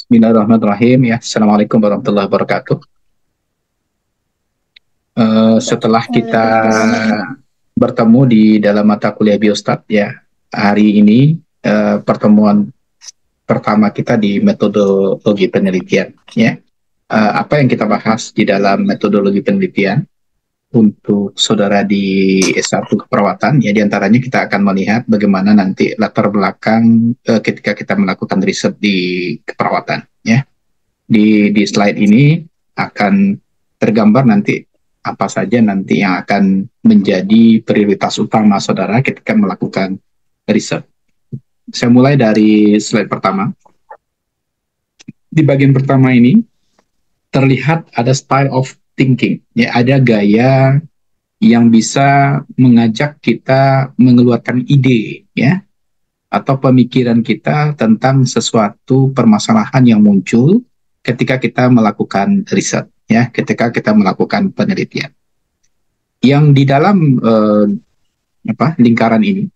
Bismillahirrahmanirrahim. Ya, Assalamualaikum warahmatullahi wabarakatuh. Setelah kita Waalaikumsalam warahmatullahi. bertemu di dalam mata kuliah Biostat, ya, hari ini pertemuan pertama kita di metodologi penelitian. Ya, apa yang kita bahas di dalam metodologi penelitian untuk saudara di S1 keperawatan, ya, diantaranya kita akan melihat bagaimana nanti latar belakang ketika kita melakukan riset di keperawatan. Ya, di slide ini akan tergambar nanti apa saja nanti yang akan menjadi prioritas utama saudara ketika melakukan riset. Saya mulai dari slide pertama. Di bagian pertama ini terlihat ada style of thinking, ya, ada gaya yang bisa mengajak kita mengeluarkan ide, ya, atau pemikiran kita tentang sesuatu permasalahan yang muncul ketika kita melakukan riset, ya, ketika kita melakukan penelitian. Yang di dalam lingkaran ini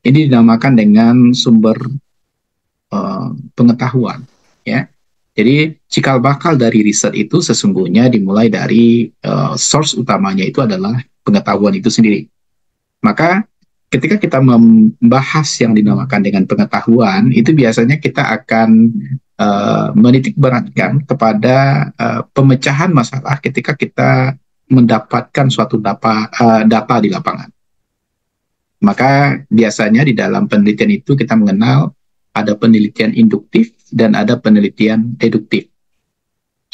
dinamakan dengan sumber pengetahuan, ya. Jadi cikal bakal dari riset itu sesungguhnya dimulai dari source utamanya itu adalah pengetahuan itu sendiri. Maka ketika kita membahas yang dinamakan dengan pengetahuan, itu biasanya kita akan menitik beratkan kepada pemecahan masalah ketika kita mendapatkan suatu data di lapangan. Maka biasanya di dalam penelitian itu kita mengenal ada penelitian induktif dan ada penelitian deduktif.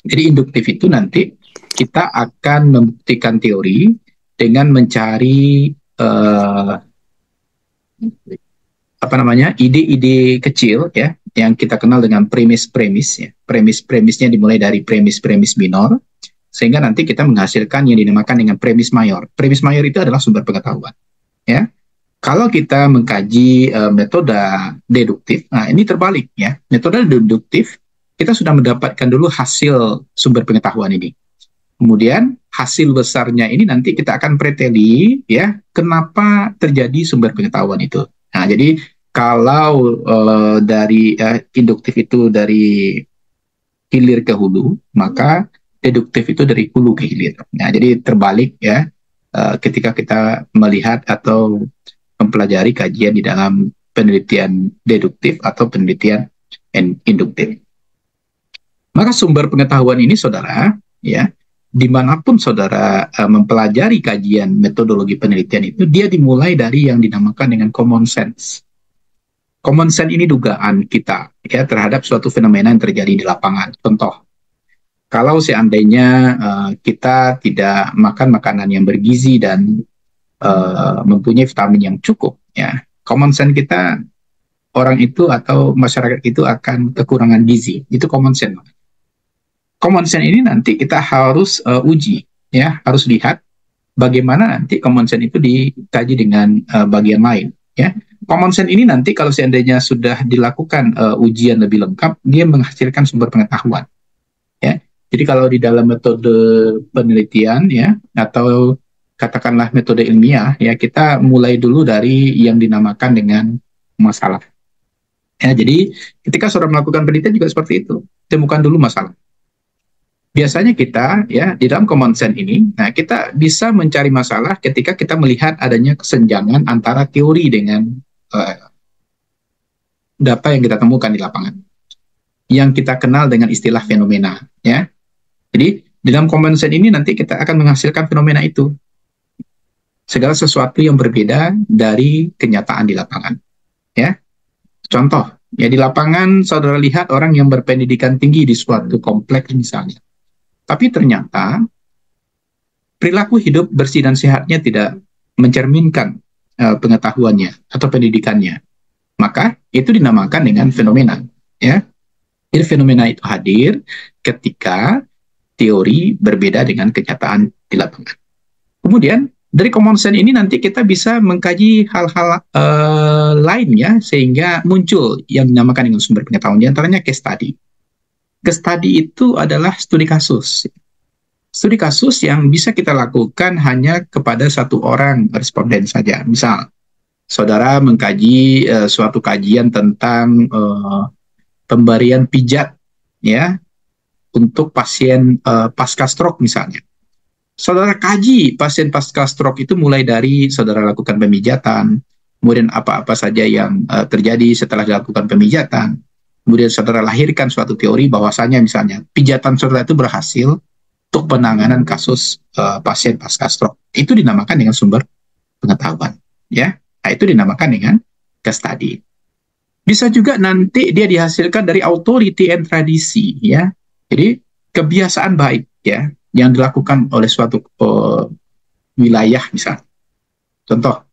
Jadi induktif itu nanti kita akan membuktikan teori dengan mencari ide-ide kecil, ya, yang kita kenal dengan premis-premis, ya. Premis-premisnya dimulai dari premis-premis minor sehingga nanti kita menghasilkan yang dinamakan dengan premis mayor. Premis mayor itu adalah sumber pengetahuan, ya. Kalau kita mengkaji metode deduktif, nah ini terbalik, ya. Metode deduktif kita sudah mendapatkan dulu hasil sumber pengetahuan ini. Kemudian hasil besarnya ini nanti kita akan preteli, ya, kenapa terjadi sumber pengetahuan itu. Nah, jadi kalau dari induktif itu dari hilir ke hulu, maka deduktif itu dari hulu ke hilir. Nah, jadi terbalik, ya, ketika kita melihat atau mempelajari kajian di dalam penelitian deduktif atau penelitian induktif. Maka sumber pengetahuan ini, saudara, ya, dimanapun saudara mempelajari kajian metodologi penelitian itu, dia dimulai dari yang dinamakan dengan common sense. Common sense ini dugaan kita, ya, terhadap suatu fenomena yang terjadi di lapangan. Contoh, kalau seandainya kita tidak makan makanan yang bergizi dan mempunyai vitamin yang cukup, ya, common sense kita, orang itu atau masyarakat itu akan kekurangan gizi. Itu common sense. Common sense ini nanti kita harus uji, ya, harus lihat bagaimana nanti common sense itu dikaji dengan bagian lain, ya. Common sense ini nanti kalau seandainya sudah dilakukan ujian lebih lengkap, dia menghasilkan sumber pengetahuan, ya. Jadi kalau di dalam metode penelitian, ya, atau katakanlah metode ilmiah, ya, kita mulai dulu dari yang dinamakan dengan masalah. Ya, jadi ketika saudara melakukan penelitian juga seperti itu, temukan dulu masalah. Biasanya kita, ya, di dalam common sense ini, nah, kita bisa mencari masalah ketika kita melihat adanya kesenjangan antara teori dengan data yang kita temukan di lapangan, yang kita kenal dengan istilah fenomena, ya. Jadi di dalam common sense ini nanti kita akan menghasilkan fenomena itu, segala sesuatu yang berbeda dari kenyataan di lapangan, ya. Contoh, ya, di lapangan saudara lihat orang yang berpendidikan tinggi di suatu kompleks misalnya, tapi ternyata perilaku hidup bersih dan sehatnya tidak mencerminkan pengetahuannya atau pendidikannya. Maka itu dinamakan dengan fenomena, ya. Jadi fenomena itu hadir ketika teori berbeda dengan kenyataan di lapangan. Kemudian dari common sense ini nanti kita bisa mengkaji hal-hal lainnya sehingga muncul yang dinamakan dengan sumber pengetahuan. Di antaranya case study. Case study itu adalah studi kasus. Studi kasus yang bisa kita lakukan hanya kepada satu orang responden saja. Misal, saudara mengkaji suatu kajian tentang pemberian pijat ya untuk pasien pasca stroke misalnya. Saudara kaji pasien pasca stroke itu mulai dari saudara lakukan pemijatan, kemudian apa-apa saja yang terjadi setelah dilakukan pemijatan, kemudian saudara lahirkan suatu teori bahwasanya misalnya pijatan saudara itu berhasil untuk penanganan kasus pasien pasca stroke. Itu dinamakan dengan sumber pengetahuan, ya. Nah, itu dinamakan dengan case study. Bisa juga nanti dia dihasilkan dari authority and tradisi, ya. Jadi kebiasaan baik, ya, yang dilakukan oleh suatu wilayah misalnya. Contoh,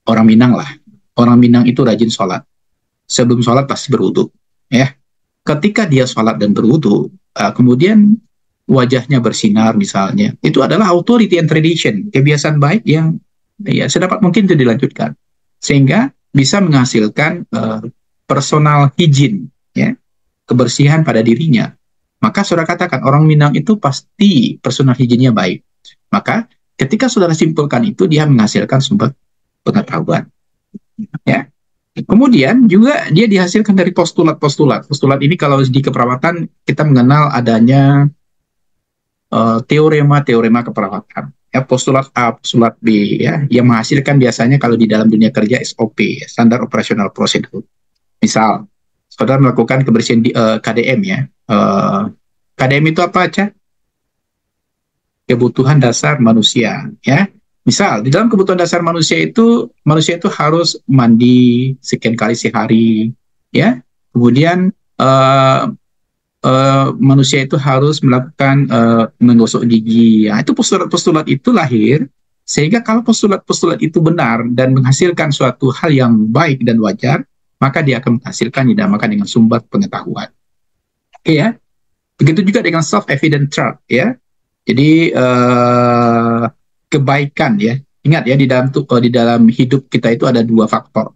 orang Minang lah. Orang Minang itu rajin sholat. Sebelum sholat pasti berwudu, ya. Ketika dia sholat dan berwudu, kemudian wajahnya bersinar misalnya, itu adalah authority and tradition, kebiasaan baik yang ya sedapat mungkin itu dilanjutkan, sehingga bisa menghasilkan personal hygiene, ya, kebersihan pada dirinya. Maka saudara katakan orang Minang itu pasti personal hygiene-nya baik. Maka ketika saudara simpulkan itu, dia menghasilkan sumber pengetahuan, ya. Kemudian juga dia dihasilkan dari postulat-postulat. Postulat ini kalau di keperawatan kita mengenal adanya teorema-teorema keperawatan. Ya, postulat A, postulat B, ya, yang menghasilkan biasanya kalau di dalam dunia kerja SOP, ya, Standard Operational Procedure. Misal, saudara melakukan kebersihan di KDM, ya. KDM itu apa aja? Kebutuhan dasar manusia, ya. Misal, di dalam kebutuhan dasar manusia itu harus mandi sekian kali sehari, ya. Kemudian manusia itu harus melakukan menggosok gigi. Ya, itu postulat-postulat itu lahir, sehingga kalau postulat-postulat itu benar dan menghasilkan suatu hal yang baik dan wajar, maka dia akan menghasilkan yang dinamakan dengan sumber pengetahuan. Oke, ya. Begitu juga dengan self-evident truth, ya. Jadi kebaikan, ya. Ingat ya, di dalam hidup kita itu ada dua faktor.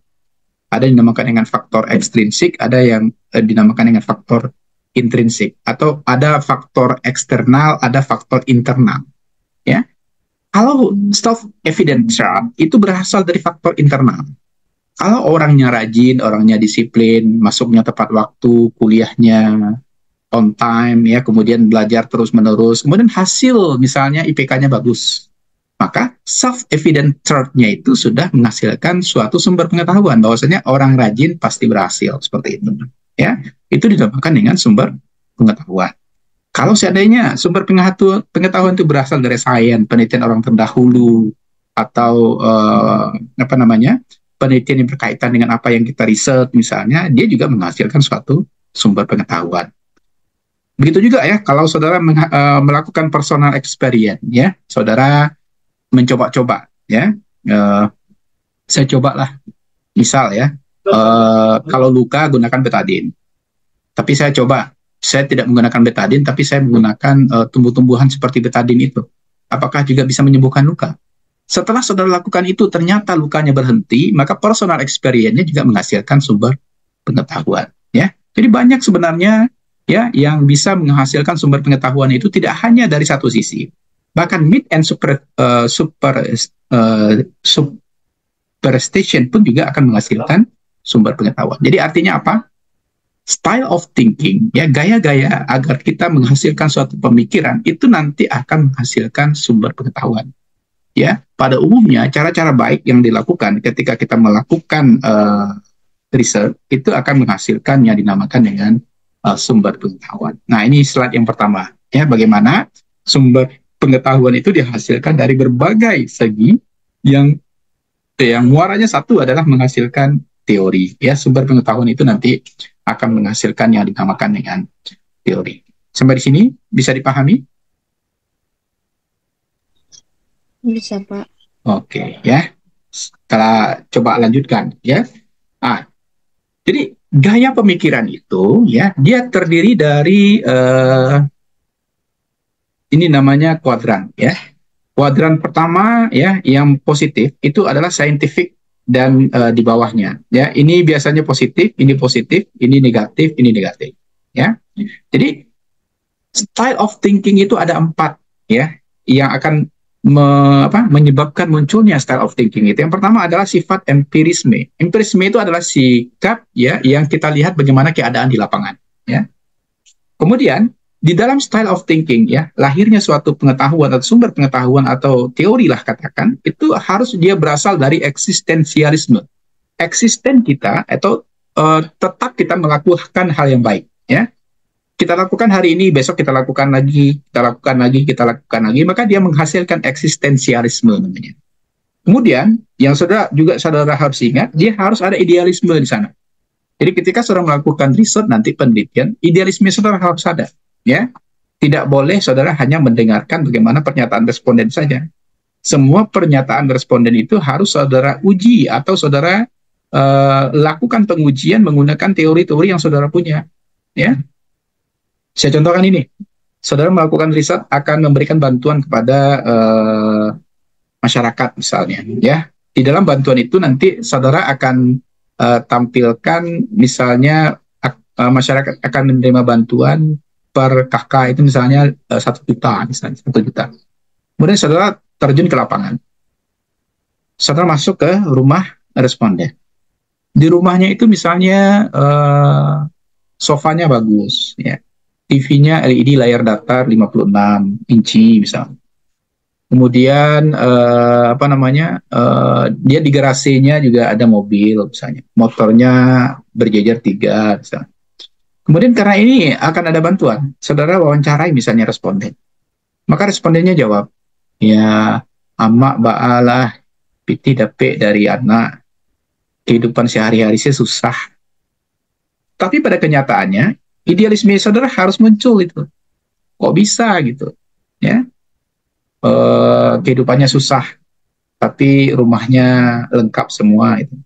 Ada yang dinamakan dengan faktor ekstrinsik, ada yang dinamakan dengan faktor intrinsik, atau ada faktor eksternal, ada faktor internal, ya. Kalau self-evident truth itu berasal dari faktor internal. Kalau orangnya rajin, orangnya disiplin, masuknya tepat waktu, kuliahnya on time, ya, kemudian belajar terus-menerus, kemudian hasil misalnya IPK-nya bagus, maka self-evident truth-nya itu sudah menghasilkan suatu sumber pengetahuan bahwasanya orang rajin pasti berhasil, seperti itu, ya. Itu dinamakan dengan sumber pengetahuan. Kalau seandainya sumber pengetahuan itu berasal dari sains, penelitian orang terdahulu, atau penelitian yang berkaitan dengan apa yang kita riset misalnya, dia juga menghasilkan suatu sumber pengetahuan. Begitu juga, ya, kalau saudara melakukan personal experience, ya, saudara mencoba-coba, ya. Saya cobalah, misal, ya, kalau luka gunakan betadine. Tapi saya tidak menggunakan betadine, tapi saya menggunakan tumbuh-tumbuhan seperti betadine itu. Apakah juga bisa menyembuhkan luka? Setelah saudara lakukan itu, ternyata lukanya berhenti, maka personal experience-nya juga menghasilkan sumber pengetahuan, ya. Jadi banyak sebenarnya, ya, yang bisa menghasilkan sumber pengetahuan itu tidak hanya dari satu sisi. Bahkan myth and superstition pun juga akan menghasilkan sumber pengetahuan. Jadi artinya apa? Style of thinking, ya, gaya-gaya agar kita menghasilkan suatu pemikiran itu nanti akan menghasilkan sumber pengetahuan. Ya, pada umumnya cara-cara baik yang dilakukan ketika kita melakukan riset itu akan menghasilkan yang dinamakan dengan sumber pengetahuan. Nah, ini slide yang pertama, ya, bagaimana sumber pengetahuan itu dihasilkan dari berbagai segi yang muaranya satu adalah menghasilkan teori, ya. Sumber pengetahuan itu nanti akan menghasilkan yang dinamakan dengan teori. Sampai di sini bisa dipahami? Bisa, Pak. Oke, ya. Kita coba lanjutkan, ya. Jadi gaya pemikiran itu, ya, dia terdiri dari ini namanya kuadran, ya. Kuadran pertama, ya, yang positif itu adalah scientific dan di bawahnya, ya, ini biasanya positif, ini negatif, ya. Jadi style of thinking itu ada 4, ya, yang akan menyebabkan munculnya style of thinking itu. Yang pertama adalah sifat empirisme. Empirisme itu adalah sikap, ya, yang kita lihat bagaimana keadaan di lapangan, ya. Kemudian di dalam style of thinking ya, lahirnya suatu pengetahuan atau sumber pengetahuan atau teori lah katakan, itu harus dia berasal dari eksistensialisme. Eksisten kita atau tetap kita melakukan hal yang baik ya. Kita lakukan hari ini, besok kita lakukan lagi, kita lakukan lagi, kita lakukan lagi, maka dia menghasilkan eksistensialisme namanya. Kemudian yang saudara harus ingat, dia harus ada idealisme di sana. Jadi ketika saudara melakukan riset nanti penelitian, idealisme saudara harus ada, ya. Tidak boleh saudara hanya mendengarkan bagaimana pernyataan responden saja. Semua pernyataan responden itu harus saudara uji atau saudara lakukan pengujian menggunakan teori-teori yang saudara punya, ya. Saya contohkan ini, saudara melakukan riset akan memberikan bantuan kepada masyarakat misalnya, ya. Di dalam bantuan itu nanti saudara akan tampilkan misalnya masyarakat akan menerima bantuan per kakak itu misalnya 1 juta, misalnya 1 juta. Kemudian saudara terjun ke lapangan, saudara masuk ke rumah responden. Di rumahnya itu misalnya sofanya bagus, ya. TV-nya LED layar datar 56 inci misalnya. Kemudian dia di garasinya juga ada mobil misalnya, motornya berjejer 3 misalnya. Kemudian karena ini akan ada bantuan, saudara wawancarai misalnya responden. Maka respondennya jawab, ya amak baalah piti dapet dari anak, kehidupan sehari-hari saya susah. Tapi pada kenyataannya idealisme saudara harus muncul itu. Kok bisa gitu, ya? Kehidupannya susah, tapi rumahnya lengkap semua itu.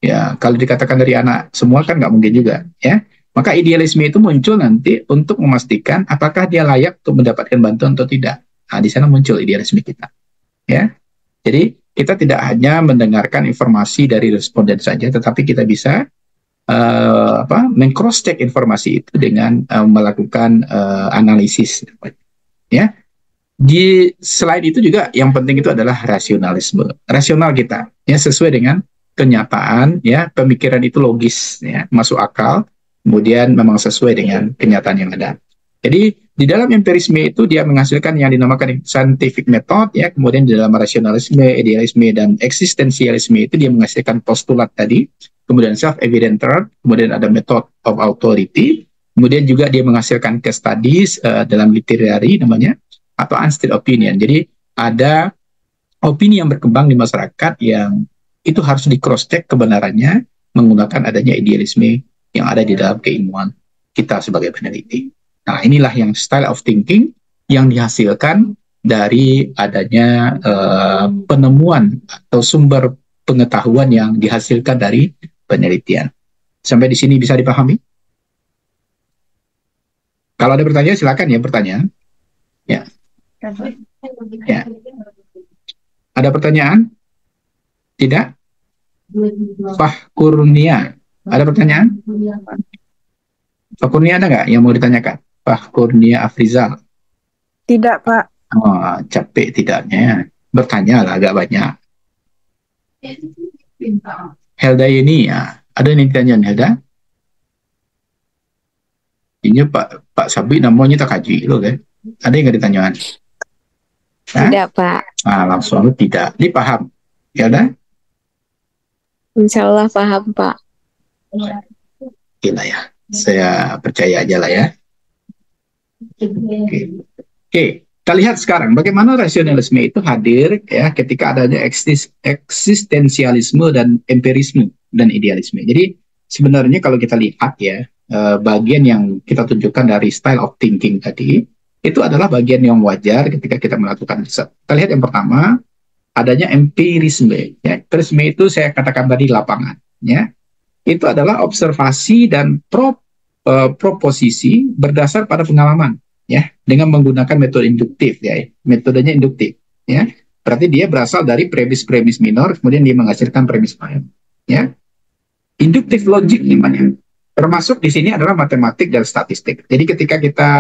Ya, kalau dikatakan dari anak semua kan nggak mungkin juga, ya. Maka idealisme itu muncul nanti untuk memastikan apakah dia layak untuk mendapatkan bantuan atau tidak. Nah, di sana muncul idealisme kita, ya. Jadi kita tidak hanya mendengarkan informasi dari responden saja, tetapi kita bisa meng-cross check informasi itu dengan melakukan analisis, ya. Selain itu juga yang penting itu adalah rasionalisme, rasional kita, ya, sesuai dengan kenyataan, ya, pemikiran itu logis, ya, masuk akal, kemudian memang sesuai dengan kenyataan yang ada. Jadi di dalam empirisme itu dia menghasilkan yang dinamakan scientific method, ya, kemudian di dalam rasionalisme, idealisme, dan eksistensialisme itu dia menghasilkan postulat tadi, kemudian self-evident truth, kemudian ada method of authority, kemudian juga dia menghasilkan case studies dalam literary namanya, atau unstated opinion. Jadi ada opini yang berkembang di masyarakat yang itu harus di cross check kebenarannya menggunakan adanya idealisme yang ada di dalam keilmuan kita sebagai peneliti. Nah, inilah yang style of thinking yang dihasilkan dari adanya penemuan atau sumber pengetahuan yang dihasilkan dari penelitian. Sampai di sini bisa dipahami? Kalau ada pertanyaan silakan ya bertanya. Ya. Ya. Ada pertanyaan? Tidak? Pak Kurnia, ada pertanyaan? Pak Kurnia ada nggak yang mau ditanyakan? Pak Kurnia Afrizal. Tidak, Pak. Oh, capek tidaknya. Bertanya lah agak banyak. Helda ini ya, ada yang ditanya Helda? Ini Pak Sabri namanya tak kaji loh kan? Ada yang nggak ditanyakan? Tidak, Pak. Langsung tidak. Ini paham, Helda? Insya Allah paham, Pak. Gila ya, saya percaya aja lah ya. Oke. Kita lihat sekarang bagaimana rasionalisme itu hadir ya ketika adanya eksistensialisme dan empirisme dan idealisme. Jadi sebenarnya kalau kita lihat ya bagian yang kita tunjukkan dari style of thinking tadi itu adalah bagian yang wajar ketika kita melakukan riset. Kita lihat yang pertama adanya empirisme. Ya. Empirisme itu saya katakan tadi lapangan. Ya. Itu adalah observasi dan proposisi berdasar pada pengalaman. Ya, dengan menggunakan metode induktif, ya, metodenya induktif, ya, berarti dia berasal dari premis-premis minor, kemudian dia menghasilkan premis mayor, ya, induktif logic namanya, termasuk di sini adalah matematik dan statistik. Jadi ketika kita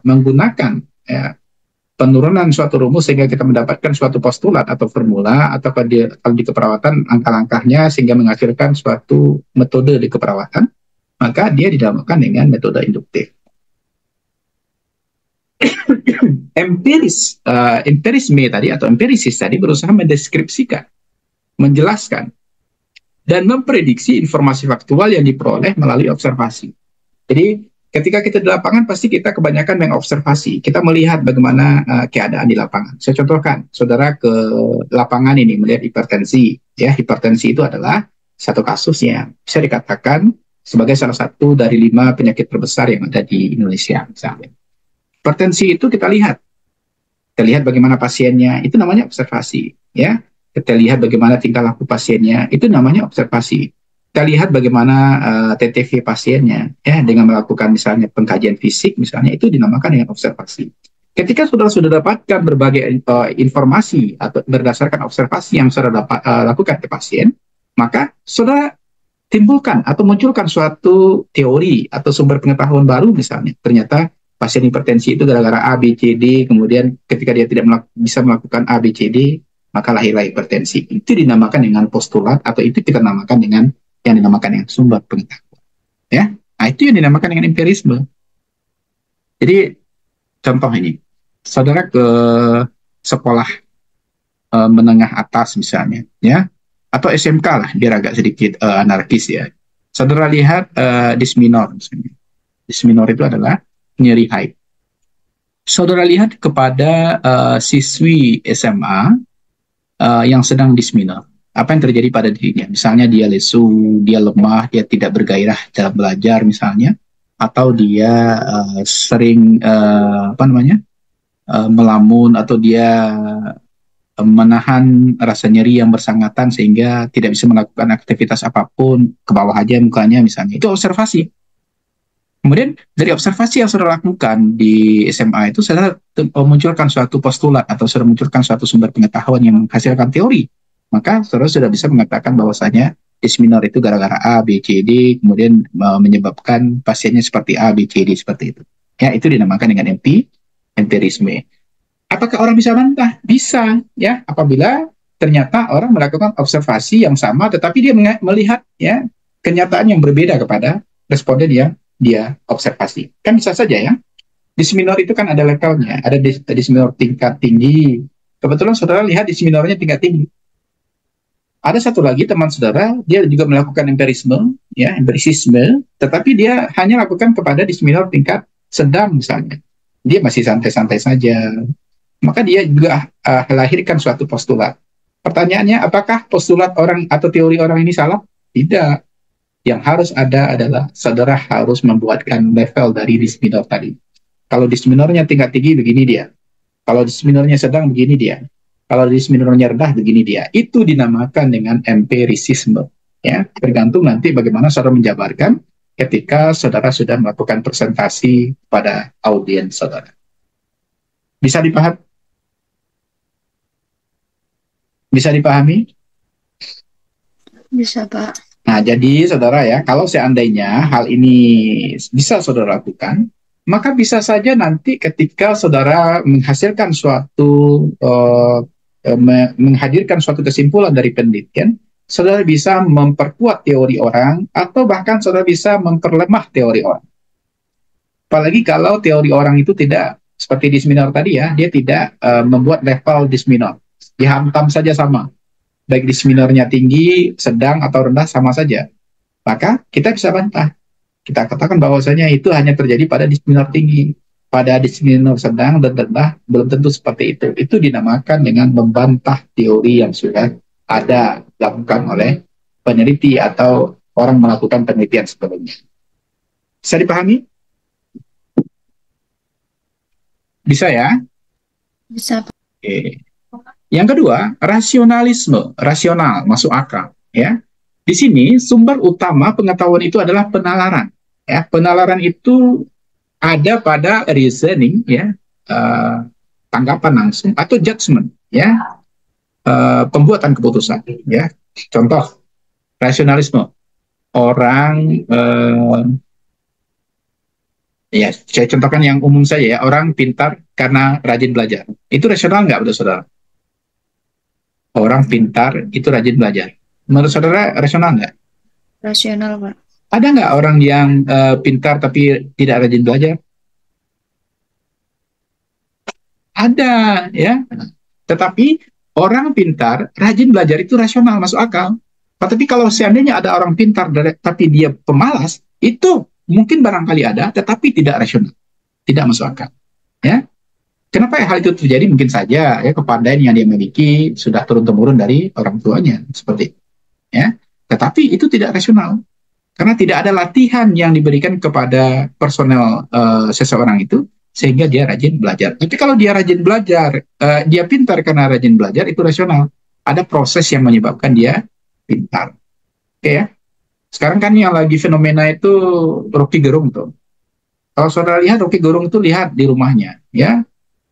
menggunakan ya, penurunan suatu rumus sehingga kita mendapatkan suatu postulat atau formula, atau kalau di keperawatan langkah-langkahnya sehingga menghasilkan suatu metode di keperawatan, maka dia dinamakan dengan metode induktif. Empirisme tadi atau empirisis tadi berusaha mendeskripsikan, menjelaskan, dan memprediksi informasi faktual yang diperoleh melalui observasi. Jadi ketika kita di lapangan pasti kita kebanyakan mengobservasi, kita melihat bagaimana keadaan di lapangan. Saya contohkan, saudara ke lapangan ini melihat hipertensi. Ya, hipertensi itu adalah satu kasus yang bisa dikatakan sebagai salah satu dari 5 penyakit terbesar yang ada di Indonesia misalnya. Hipertensi itu kita lihat bagaimana pasiennya, itu namanya observasi. Ya, kita lihat bagaimana tingkah laku pasiennya, itu namanya observasi. Kita lihat bagaimana TTV pasiennya, ya, dengan melakukan misalnya pengkajian fisik, misalnya itu dinamakan dengan observasi. Ketika saudara sudah dapatkan berbagai informasi atau berdasarkan observasi yang saudara lakukan ke pasien, maka saudara timbulkan atau munculkan suatu teori atau sumber pengetahuan baru misalnya. Ternyata pasien hipertensi itu gara-gara A, B, C, D, kemudian ketika dia tidak bisa melakukan A, B, C, D, maka lahirlah hipertensi. Itu dinamakan dengan postulat atau itu kita namakan dengan yang dinamakan dengan sumber pengetahuan. Ya, nah itu yang dinamakan dengan empirisme. Jadi contoh ini, saudara ke sekolah menengah atas misalnya, ya, atau SMK lah, biar agak sedikit anarkis ya. Saudara lihat dysminor misalnya. Dysminor itu adalah nyeri haid. Saudara lihat kepada siswi SMA yang sedang dysminor. Apa yang terjadi pada dirinya? Misalnya dia lesu, dia lemah, dia tidak bergairah dalam belajar misalnya, atau dia sering melamun, atau dia menahan rasa nyeri yang bersangatan sehingga tidak bisa melakukan aktivitas apapun, ke bawah aja mukanya misalnya. Itu observasi. Kemudian dari observasi yang saudara lakukan di SMA itu, saudara memunculkan suatu postulat atau saudara munculkan suatu sumber pengetahuan yang menghasilkan teori. Maka saudara sudah bisa mengatakan bahwasanya dysminor itu gara-gara A, B, C, D, kemudian menyebabkan pasiennya seperti A, B, C, D, seperti itu. Ya, itu dinamakan dengan empirisme. Apakah orang bisa bantah? Bisa, ya, apabila ternyata orang melakukan observasi yang sama, tetapi dia melihat ya kenyataan yang berbeda kepada responden yang dia observasi. Kan bisa saja ya. Dysminor itu kan ada levelnya, ada dysminor tingkat tinggi. Kebetulan saudara lihat dysminornya tingkat tinggi. Ada satu lagi teman saudara, dia juga melakukan empirisme, ya, empirisisme, tetapi dia hanya lakukan kepada dysminor tingkat sedang misalnya. Dia masih santai-santai saja. Maka dia juga lahirkan suatu postulat. Pertanyaannya, apakah postulat orang atau teori orang ini salah? Tidak. Yang harus ada adalah saudara harus membuatkan level dari dysminor tadi. Kalau dysminornya tingkat tinggi, begini dia. Kalau dysminornya sedang, begini dia. Kalau dysminornya rendah, begini dia. Itu dinamakan dengan empirisisme. Ya, tergantung nanti bagaimana saudara menjabarkan ketika saudara sudah melakukan presentasi pada audiens saudara. Bisa dipahami? Bisa dipahami? Bisa, Pak. Nah, jadi saudara ya, kalau seandainya hal ini bisa saudara lakukan, maka bisa saja nanti ketika saudara menghasilkan suatu, menghadirkan suatu kesimpulan dari penelitian, saudara bisa memperkuat teori orang, atau bahkan saudara bisa memperlemah teori orang. Apalagi kalau teori orang itu tidak, seperti dysminor tadi ya, dia tidak membuat level dysminor. Dihantam saja sama. Baik dysminornya tinggi, sedang, atau rendah sama saja. Maka kita bisa bantah. Kita katakan bahwasanya itu hanya terjadi pada dysminor tinggi. Pada dysminor sedang dan rendah belum tentu seperti itu. Itu dinamakan dengan membantah teori yang sudah ada dilakukan oleh peneliti atau orang melakukan penelitian sebelumnya. Bisa dipahami? Bisa ya? Bisa, Pak. Oke. Yang kedua, rasionalisme, rasional, masuk akal. Ya, di sini sumber utama pengetahuan itu adalah penalaran. Ya, penalaran itu ada pada reasoning, ya, tanggapan langsung atau judgment, ya, pembuatan keputusan. Ya, contoh rasionalisme, orang, ya, saya contohkan yang umum saja ya, orang pintar karena rajin belajar. Itu rasional nggak, betul saudara? Orang pintar itu rajin belajar. Menurut saudara rasional nggak? Rasional, Pak. Ada nggak orang yang pintar tapi tidak rajin belajar? Ada, ya. Tetapi orang pintar, rajin belajar itu rasional, masuk akal. Tapi kalau seandainya ada orang pintar, tapi dia pemalas, itu mungkin barangkali ada, tetapi tidak rasional, tidak masuk akal. Ya, kenapa hal itu terjadi? Mungkin saja ya kepandaian yang dia miliki sudah turun temurun dari orang tuanya, seperti itu. Ya. Tetapi itu tidak rasional karena tidak ada latihan yang diberikan kepada personel seseorang itu sehingga dia rajin belajar. Tapi kalau dia rajin belajar, dia pintar karena rajin belajar, itu rasional. Ada proses yang menyebabkan dia pintar. Oke ya. Sekarang kan yang lagi fenomena itu Rocky Gerung tuh. Kalau saudara lihat Rocky Gerung itu lihat di rumahnya, ya.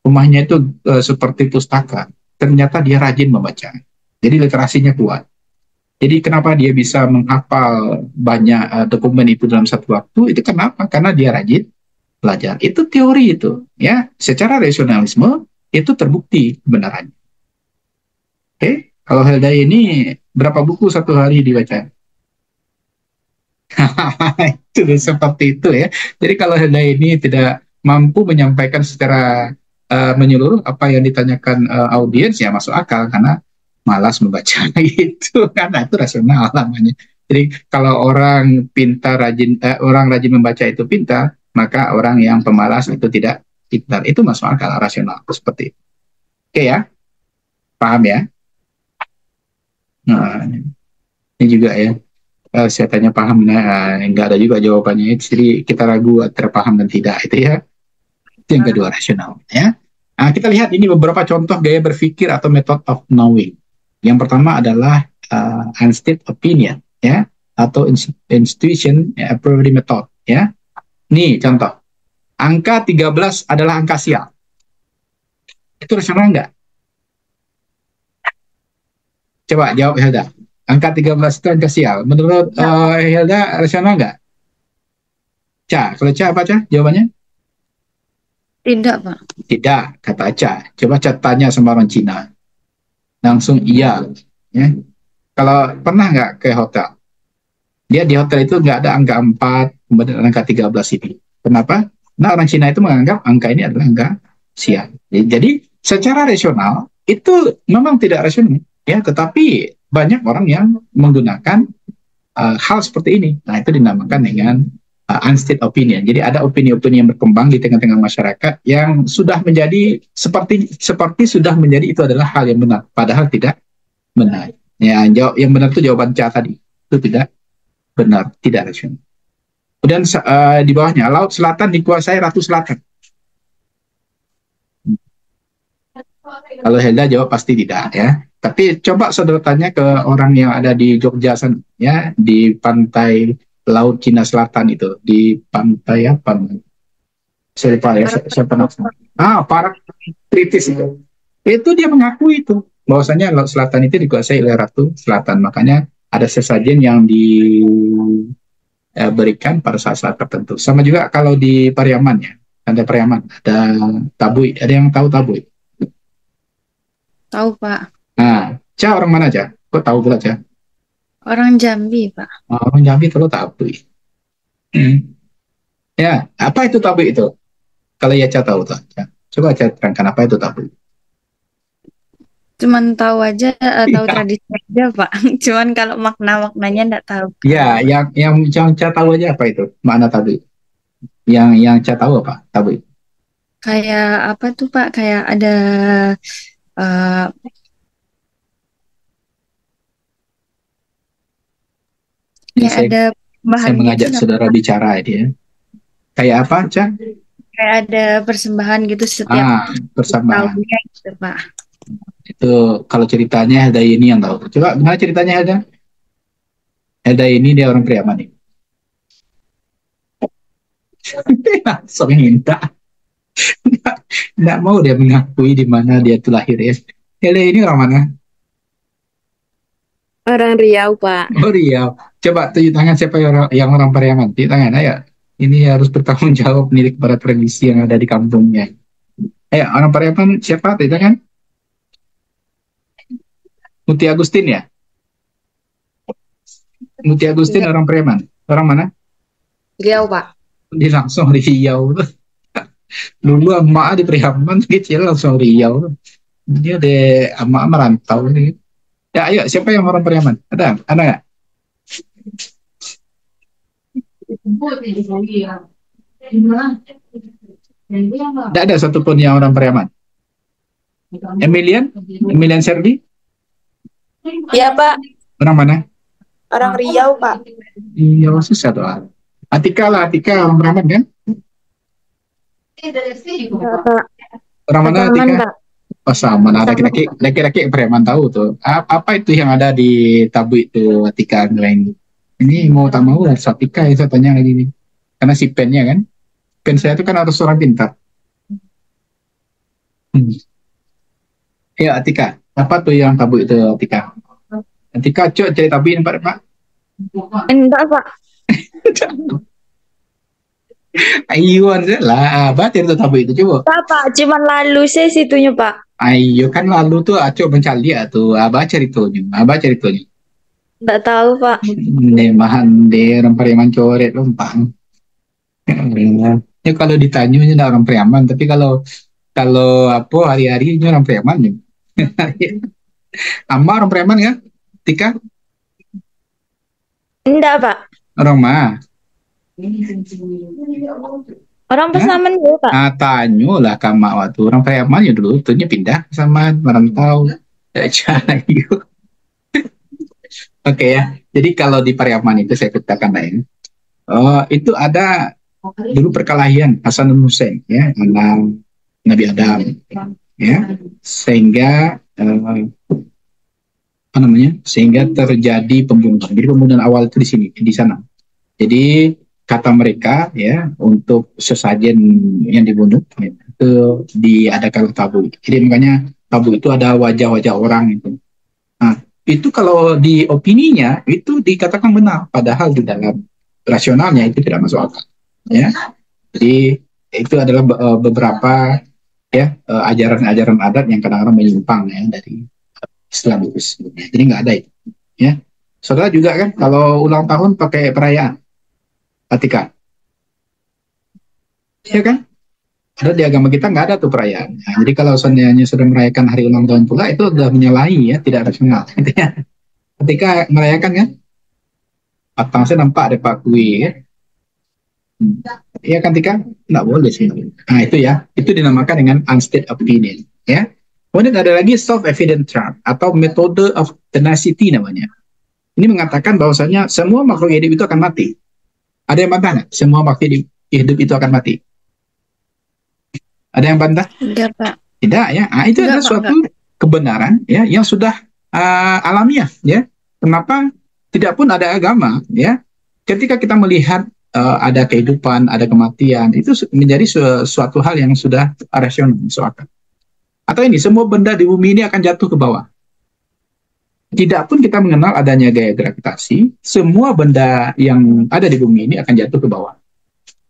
Rumahnya itu seperti pustaka. Ternyata dia rajin membaca. Jadi literasinya kuat. Jadi kenapa dia bisa menghafal banyak dokumen itu dalam satu waktu? Itu kenapa? Karena dia rajin belajar. Itu teori itu, ya. Secara rasionalisme itu terbukti kebenarannya. Oke, kalau Helda ini berapa buku satu hari dibaca? Itu seperti itu ya. Jadi kalau Helda ini tidak mampu menyampaikan secara menyeluruh apa yang ditanyakan audiens, ya masuk akal karena malas membaca itu karena itu rasional namanya. Jadi kalau orang pintar rajin orang rajin membaca itu pintar, maka orang yang pemalas itu tidak pintar. Itu masuk akal rasional seperti itu. Oke ya, paham ya? Nah, ini juga ya. Saya tanya paham, nah, nggak ada juga jawabannya. Jadi kita ragu antara paham dan tidak itu ya. Itu yang kedua rasional ya. Nah, kita lihat ini beberapa contoh gaya berpikir atau method of knowing. Yang pertama adalah Einstein opinion ya atau institution a priori method ya. Nih contoh. Angka 13 adalah angka sial. Itu rasional enggak? Coba jawab Helda. Angka 13 itu angka sial. Menurut Helda rasional enggak? Kalau apa jawabannya? Tidak, Pak. Tidak, kata Aca. Coba tanya sama orang Cina. Langsung iya. Ya. Kalau pernah nggak ke hotel? Dia di hotel itu nggak ada angka 4, kemudian angka 13 ini. Kenapa? Nah, orang Cina itu menganggap angka ini adalah angka sial. Jadi, secara rasional, itu memang tidak rasional. Ya, tetapi banyak orang yang menggunakan hal seperti ini. Nah, itu dinamakan dengan Einstein opinion. Jadi ada opini-opini yang berkembang di tengah-tengah masyarakat yang sudah menjadi seperti sudah menjadi itu adalah hal yang benar, padahal tidak benar. Ya, yang benar itu jawaban C tadi. Itu tidak benar, tidak rasional. Kemudian di bawahnya, Laut Selatan dikuasai Ratu Selatan. Kalau Helda jawab pasti tidak ya. Tapi coba saudara tanya ke orang yang ada di Jogja sana, ya, di pantai Laut Cina Selatan itu, di pantai apa? Saya lupa ya, saya pernah. Para kritis itu. Itu dia mengakui itu bahwasanya Laut Selatan itu dikuasai oleh Ratu Selatan. Makanya ada sesajen yang diberikan pada saat-saat tertentu. Sama juga kalau di Pariaman ya, ada Pariaman, ada Tabui. Ada yang tahu Tabui? Tahu, Pak. Nah, orang mana aja? Kok tahu pula Ca? Orang Jambi, Pak. Orang Jambi kalau Tabui. Ya, apa itu Tabui itu? Kalau ya Ca tahu tuh. Coba Ca terangkan apa itu Tabui. Cuman tahu aja, tahu tradisi aja, Pak. Cuman kalau makna-maknanya enggak tahu. Ya, yang Ca tahu aja apa itu? Makna Tabui. Yang Ca tahu apa? Tabui. Kayak apa tuh, Pak? Kayak ada ada saya mengajak gitu, saudara bicara dia. Kayak apa, Ca? Kayak ada persembahan gitu setiap persembahan. tahunnya gitu, Pak. Itu kalau ceritanya Helda ini yang tahu. Coba gimana ceritanya Helda? Helda ini dia orang Priaman nih. Langsung minta. Nggak mau dia mengakui di mana dia tuh lahir ya. Helda ini orang mana? Orang Riau, Pak. Oh, Riau. Coba tunjuk tangan siapa yang orang Pariaman. Tunjuk tangan, ayo. Ini harus bertanggung jawab nih kepada tradisi yang ada di kampungnya. Ayo, orang Pariaman siapa? Tunjuk tangan. Muti Agustin ya? Muti Agustin ya. Orang Pariaman. Orang mana? Riau, Pak. Dia langsung Riau. Dulu emak di Prihaman kecil langsung Riau. Dia di emak merantau nih. Ya, ayo siapa yang orang Prihaman? Ada nggak? Tidak ada satupun yang orang Prihaman. Emilian Serdi, Iya, Pak. orang mana? Orang Riau, Pak. Iya, susah tuh. Atika lah, Atika orang Prihaman kan? Pak. Orang mana Aman, Atika? Pak. Oh sama, nah laki-laki preman tahu tuh. Apa itu yang ada di tabu itu Atika bilang ini mau tak mau harus Atika yang saya tanya lagi nih. Karena si pennya kan, pen saya itu kan harus orang pintar. Hmm. Ya Atika, apa tuh yang tabu itu Atika? Atika cok cari tabuin Pak. Enggak, Pak. Ayuan lah, apa itu tabu itu coba. Pak, cuman lalu saya situnya, Pak. Ayo kan lalu tuh Aco mencari tuh, abah ceritanya. Enggak tahu, Pak. Nemahan deh orang preman coret lompang. Ya kalau ditanya ini orang preman, tapi kalau apa hari-hari ini orang preman ya. Amma orang preman ya? Tika Enggak, Pak. orang mah. Orang Hah? Pasaman dulu, Pak. Tanyo lah kama waktu orang preman ya dulu tuhnya pindah sama merantau. Oke ya. Jadi kalau di Pariaman itu saya ceritakan lah ya. Itu ada dulu perkelahian Hasan dan Hussein ya, anak Nabi Adam ya. Sehingga apa namanya? Sehingga terjadi pembunuhan. Jadi pembunuhan awal itu di sana. Jadi kata mereka ya untuk sesajen yang dibunuh ya, itu diadakan tabu. Jadi makanya tabu itu ada wajah-wajah orang itu. Nah, itu kalau di opininya itu dikatakan benar, padahal di dalam rasionalnya itu tidak masuk akal. Ya, jadi itu adalah beberapa ya ajaran-ajaran adat yang kadang-kadang menyimpang ya dari Islam itu sebetulnya. Jadi nggak ada itu. Ya, saudara juga kan kalau ulang tahun pakai perayaan, Atika, ya kan? Ada di agama kita nggak ada tuh perayaan. Nah, jadi kalau seandainya sudah merayakan hari ulang tahun pula itu sudah menyalahi ya, tidak rasional. Ketika merayakan kan, atau saya nampak ada Pak Kui ya. Iya kan Tika? Nggak boleh sih. Nah itu ya, itu dinamakan dengan unstated opinion. Ya. Kemudian ada lagi self-evident truth atau metode of tenacity namanya. Ini mengatakan bahwasanya semua makhluk hidup itu akan mati. Ada yang bantah nggak? Semua makhluk hidup itu akan mati. Ada yang bantah? Enggak, Pak. Tidak ya. Nah, itu adalah suatu kebenaran ya yang sudah alamiah ya. Kenapa tidak pun ada agama ya? Ketika kita melihat ada kehidupan, ada kematian, itu menjadi suatu hal yang sudah rasional, masuk akal. Atau ini, semua benda di bumi ini akan jatuh ke bawah. Tidak pun kita mengenal adanya gaya gravitasi, semua benda yang ada di bumi ini akan jatuh ke bawah.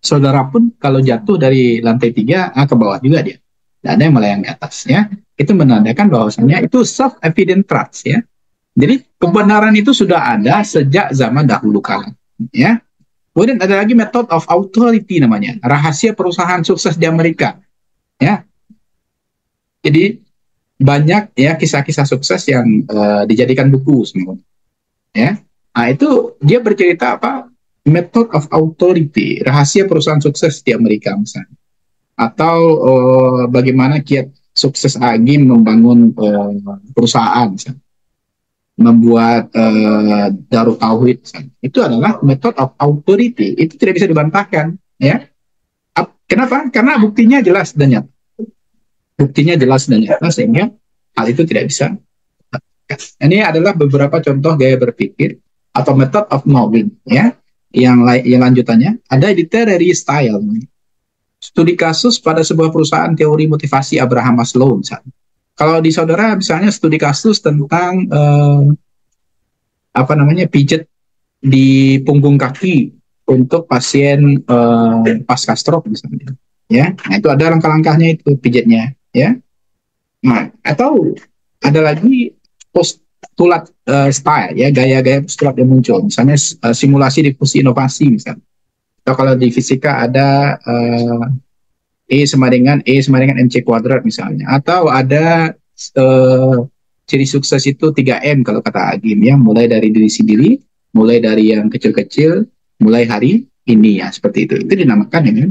Saudara pun kalau jatuh dari lantai 3 ke bawah juga dia. Tidak ada yang melayang di atas ya. Itu menandakan bahwasanya itu self-evident truth ya. Jadi kebenaran itu sudah ada sejak zaman dahulu kala ya. Kemudian ada lagi method of authority namanya, rahasia perusahaan sukses di Amerika ya. Jadi banyak ya kisah-kisah sukses yang dijadikan buku semua ya. Nah itu dia bercerita apa, method of authority, rahasia perusahaan sukses di Amerika misalnya, atau bagaimana kiat sukses Agi membangun perusahaan misalnya, membuat Darut Tauhid misalnya. Itu adalah method of authority, itu tidak bisa dibantahkan ya. Kenapa? Karena buktinya jelas dan nyata. Sehingga hal itu tidak bisa. Ini adalah beberapa contoh gaya berpikir atau method of knowing ya. Yang lanjutannya ada literary style, studi kasus pada sebuah perusahaan teori motivasi Abraham Maslow misalnya. Kalau di saudara misalnya studi kasus tentang pijat di punggung kaki untuk pasien pasca stroke misalnya ya. Nah itu ada langkah-langkahnya itu pijatnya ya. Nah atau ada lagi postulat style ya, gaya-gaya postulat yang muncul misalnya simulasi difusi inovasi misalnya. Atau kalau di fisika ada E sama dengan MC kuadrat misalnya. Atau ada ciri sukses itu 3M kalau kata Agim ya, mulai dari diri sendiri, mulai dari yang kecil-kecil, mulai hari ini ya, seperti itu. Itu dinamakan dengan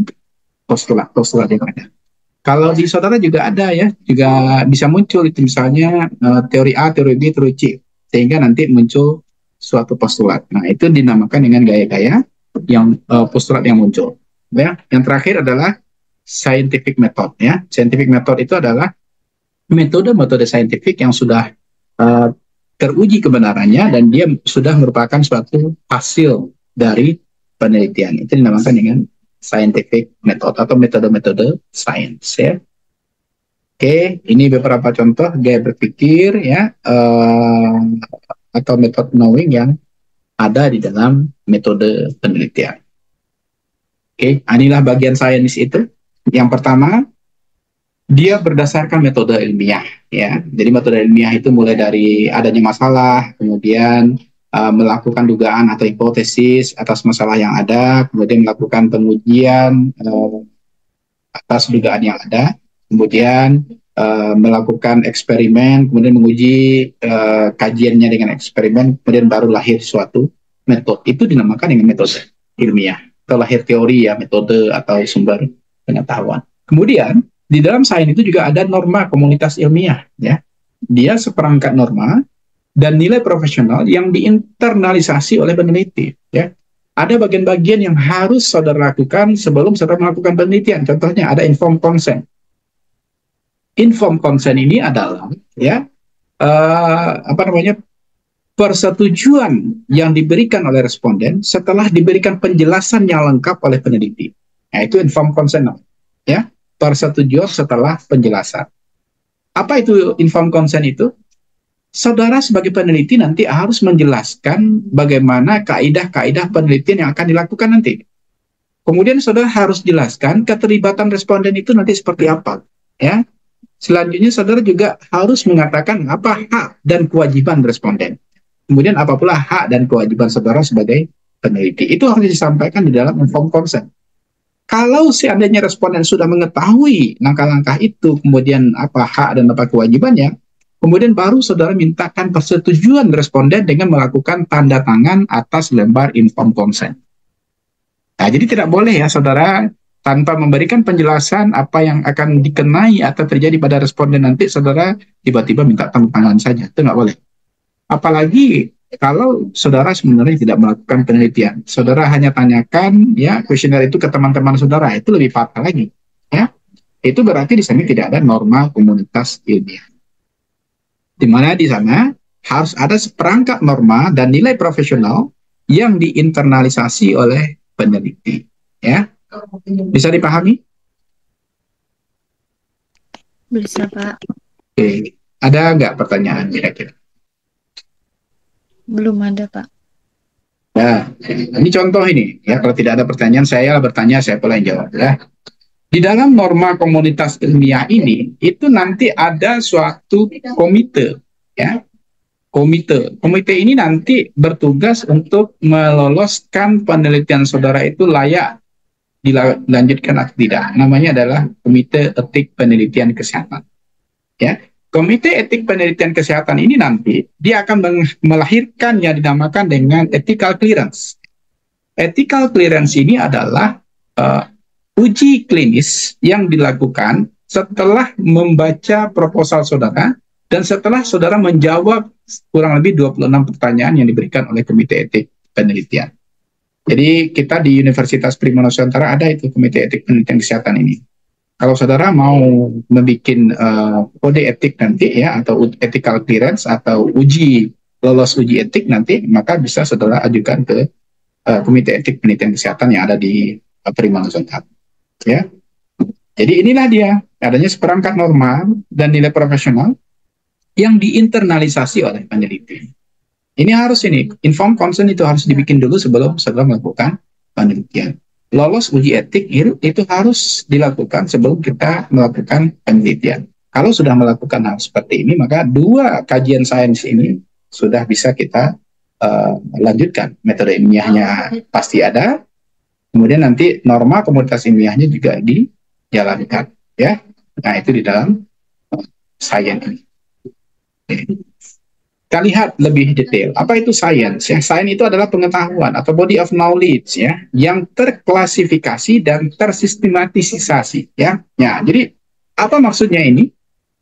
postulat yang ada. Kalau di saudara juga ada ya, juga bisa muncul itu misalnya teori A, teori B, teori C, sehingga nanti muncul suatu postulat. Nah, itu dinamakan dengan gaya-gaya yang postulat yang muncul. Ya, yang terakhir adalah scientific method ya. Scientific method itu adalah metode-metode saintifik yang sudah uh, teruji kebenarannya dan dia sudah merupakan suatu hasil dari penelitian. Itu dinamakan dengan scientific method atau metode-metode sains ya. Oke, ini beberapa contoh gaya berpikir ya atau method knowing yang ada di dalam metode penelitian. Oke, inilah bagian sains itu. Yang pertama, dia berdasarkan metode ilmiah ya. Jadi metode ilmiah itu mulai dari adanya masalah, kemudian melakukan dugaan atau hipotesis atas masalah yang ada, kemudian melakukan pengujian atas dugaan yang ada, kemudian melakukan eksperimen, kemudian menguji kajiannya dengan eksperimen, kemudian baru lahir suatu metode. Itu dinamakan dengan metode ilmiah atau lahir teori ya, metode atau sumber pengetahuan. Kemudian di dalam sains itu juga ada norma komunitas ilmiah ya. Dia seperangkat norma dan nilai profesional yang diinternalisasi oleh peneliti ya. Ada bagian-bagian yang harus saudara lakukan sebelum saudara melakukan penelitian. Contohnya ada informed consent. Informed consent ini adalah ya persetujuan yang diberikan oleh responden setelah diberikan penjelasan yang lengkap oleh peneliti. Nah, itu informed consent ya. Persetujuan setelah penjelasan. Apa itu informed consent itu? Saudara sebagai peneliti nanti harus menjelaskan bagaimana kaidah-kaidah penelitian yang akan dilakukan nanti. Kemudian saudara harus jelaskan keterlibatan responden itu nanti seperti apa. Ya. Selanjutnya saudara juga harus mengatakan apa hak dan kewajiban responden. Kemudian apa pula hak dan kewajiban saudara sebagai peneliti. Itu harus disampaikan di dalam informed consent. Kalau seandainya responden sudah mengetahui langkah-langkah itu, kemudian apa hak dan apa kewajibannya, kemudian baru saudara mintakan persetujuan responden dengan melakukan tanda tangan atas lembar informed consent. Nah, jadi tidak boleh ya saudara tanpa memberikan penjelasan apa yang akan dikenai atau terjadi pada responden nanti, saudara tiba-tiba minta tanda tangan saja. Itu nggak boleh. Apalagi kalau saudara sebenarnya tidak melakukan penelitian, saudara hanya tanyakan ya kuesioner itu ke teman-teman saudara, itu lebih fatal lagi. Ya, itu berarti di sana tidak ada norma komunitas ilmiah. Di mana di sana harus ada seperangkat norma dan nilai profesional yang diinternalisasi oleh peneliti. Ya, bisa dipahami? Bisa, Pak. Oke, ada nggak pertanyaan kira-kira? Belum ada, Pak. Nah, ini contoh ini ya. Kalau tidak ada pertanyaan, saya bertanya, saya pula yang jawab ya. Di dalam norma komunitas ilmiah ini, itu nanti ada suatu komite ya. Komite ini nanti bertugas untuk meloloskan penelitian saudara itu layak dilanjutkan atau tidak. Namanya adalah Komite Etik Penelitian Kesehatan. Ya. Komite Etik Penelitian Kesehatan ini nanti dia akan melahirkan yang dinamakan dengan ethical clearance. Ethical clearance ini adalah uji klinis yang dilakukan setelah membaca proposal saudara dan setelah saudara menjawab kurang lebih 26 pertanyaan yang diberikan oleh Komite Etik Penelitian. Jadi kita di Universitas Prima Nusantara ada itu Komite Etik Penelitian Kesehatan ini. Kalau saudara mau membuat kode etik nanti ya, atau ethical clearance atau lolos uji etik nanti, maka bisa saudara ajukan ke Komite Etik Penelitian Kesehatan yang ada di Prima Nusantara. Ya, jadi inilah dia adanya seperangkat norma dan nilai profesional yang diinternalisasi oleh peneliti. Ini harus informed consent itu harus dibikin dulu sebelum saudara melakukan penelitian. Lolos uji etik itu harus dilakukan sebelum kita melakukan penelitian. Kalau sudah melakukan hal seperti ini, maka dua kajian sains ini sudah bisa kita lanjutkan. Metode ilmiahnya pasti ada, kemudian nanti norma komunitas ilmiahnya juga jalankan, ya. Nah, itu di dalam sains ini. Kita lihat lebih detail. Apa itu sains? Ya, sains itu adalah pengetahuan atau body of knowledge, ya, yang terklasifikasi dan tersistematisasi, ya. Ya, jadi apa maksudnya ini?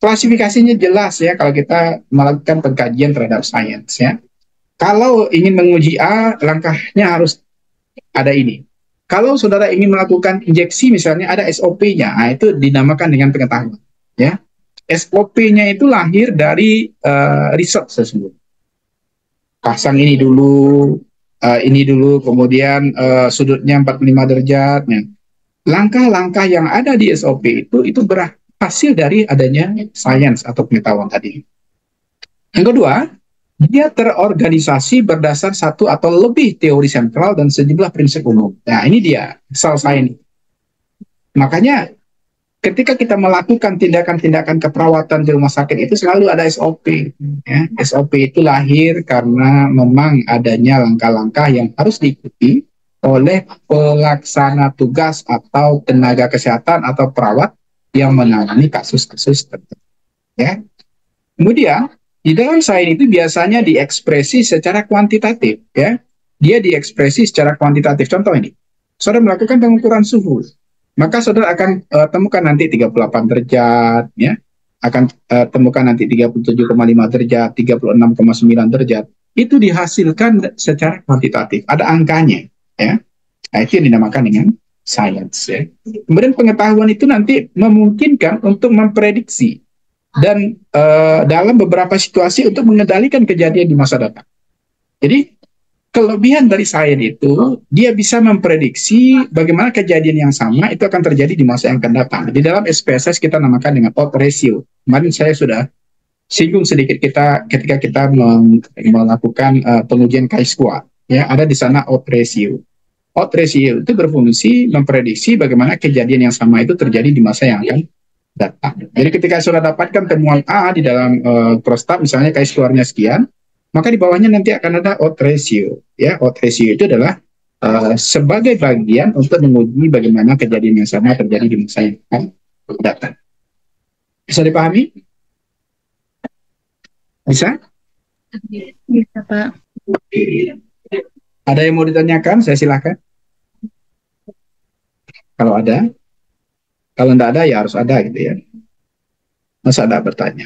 Klasifikasinya jelas, ya, kalau kita melakukan pengkajian terhadap sains, ya. Kalau ingin menguji A, langkahnya harus ada ini. Kalau saudara ingin melakukan injeksi misalnya ada SOP-nya, nah, itu dinamakan dengan pengetahuan, ya. SOP-nya itu lahir dari riset sesungguhnya. Pasang ini dulu, kemudian sudutnya 45 derajat. Nah, langkah-langkah yang ada di SOP itu berhasil dari adanya sains atau pengetahuan tadi. Yang kedua, dia terorganisasi berdasar satu atau lebih teori sentral dan sejumlah prinsip umum. Nah, ini dia soal sains. Makanya ketika kita melakukan tindakan-tindakan keperawatan di rumah sakit itu selalu ada SOP. Ya. SOP itu lahir karena memang adanya langkah-langkah yang harus diikuti oleh pelaksana tugas atau tenaga kesehatan atau perawat yang menangani kasus-kasus tertentu. Ya. Kemudian di dalam sains itu biasanya diekspresi secara kuantitatif, ya. Dia diekspresi secara kuantitatif. Contoh ini, saudara melakukan pengukuran suhu, maka saudara akan temukan nanti 38 derajat, ya. Akan temukan nanti 37,5 derajat, 36,9 derajat. Itu dihasilkan secara kuantitatif, ada angkanya, ya. Nah, itu yang dinamakan dengan sains, ya. Kemudian pengetahuan itu nanti memungkinkan untuk memprediksi dan dalam beberapa situasi untuk mengendalikan kejadian di masa datang. Jadi kelebihan dari sains itu dia bisa memprediksi bagaimana kejadian yang sama itu akan terjadi di masa yang akan datang. Di dalam SPSS kita namakan dengan odds ratio. Kemarin saya sudah singgung sedikit ketika kita melakukan pengujian chi-squad. Ya, ada di sana odds ratio. Odds ratio itu berfungsi memprediksi bagaimana kejadian yang sama itu terjadi di masa yang akan datang. Jadi ketika sudah dapatkan temuan A di dalam prostat misalnya chi-squad-nya sekian, maka di bawahnya nanti akan ada odds ratio. Ya, odds ratio itu adalah sebagai bagian untuk menguji bagaimana kejadian yang sama terjadi di masa yang akan datang. Bisa dipahami? Bisa? Bisa, Pak. Ada yang mau ditanyakan? Saya silakan. Kalau ada. Kalau tidak ada, ya harus ada gitu ya. Masa ada bertanya?